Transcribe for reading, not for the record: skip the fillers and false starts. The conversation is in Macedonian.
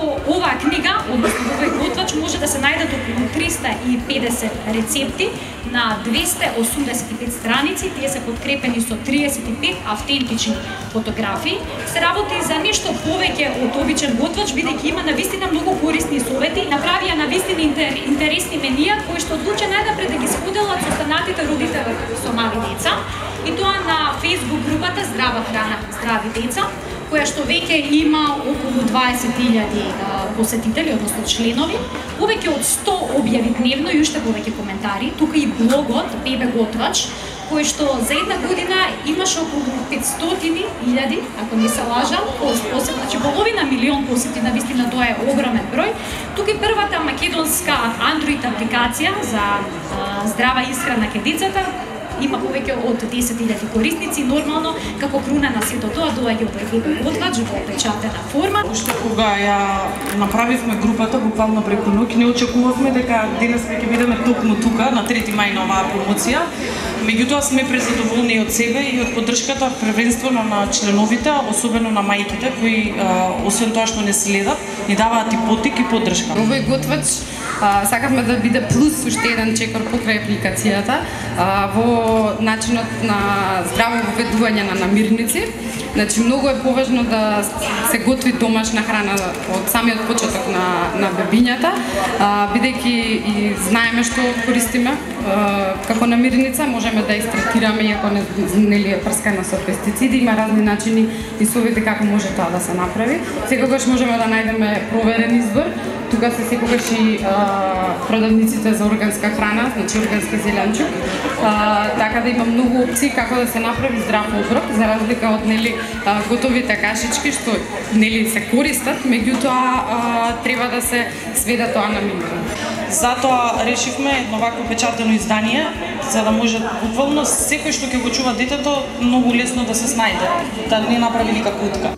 Во оваа книга, односно во овој готвач, може да се најдат околу 350 рецепти на 285 страници. Тие се подкрепени со 35 автентични фотографии. Се работи за нешто повеќе од обичен готвач, бидејќи има навистина многу корисни совети. Направија навистина интересни менија кои што одлучена да пред да ги споделат со останатите родители со мали деца. И тоа на Facebook групата Здрава храна, здрави деца, која што веќе има околу 20.000 посетители, односно членови, повеќе од 100 објави дневно и уште повеќе коментари. Тука и блогот Бебе Готвач, кој што за една година имаше околу 500.000, ако не се лажам, посети, значи половина милион посети, навистина тоа е огромен број. Тука и првата македонска Android апликација за здрава исхрана кај децата, има повеќе од 10.000 корисници. Нормално, како круна на сето тоа, доаѓа овој Бебе Готвач во печатена форма. Уште кога ја направивме групата, буквално преку ноќ, не очекувавме дека денес ќе бидеме токму тука, на 3 мај на оваа промоција. Меѓутоа сме презадоволни од себе и од поддршката првенствено на членовите, особено на мајките, кои освен тоа што не следат, ни даваат и поттик и поддршка. Овој готвач сакавме да биде плюс уште еден чекор покрај апликацијата во начинот на здраво воведување на намирници. Значи многу е поважно да се готви домашна храна од самиот почеток на бебињата, бидејќи и знаеме што користиме како намирница, можеме да истретираме иако не е прскана со пестициди, има разни начини и совети како може тоа да се направи. Секогаш можеме да најдеме проверен избор. Тука се секогаш и продавниците за органска храна, значи органски зеленчук, така да има многу опции како да се направи здрав оброк, за разлика од готовите кашички што се користат, меѓутоа треба да се сведе тоа на минимум. Затоа решивме едно вакво печатено издание, за да може буквално секој што ќе го чува детето многу лесно да се снајде, да не направи никаква утка.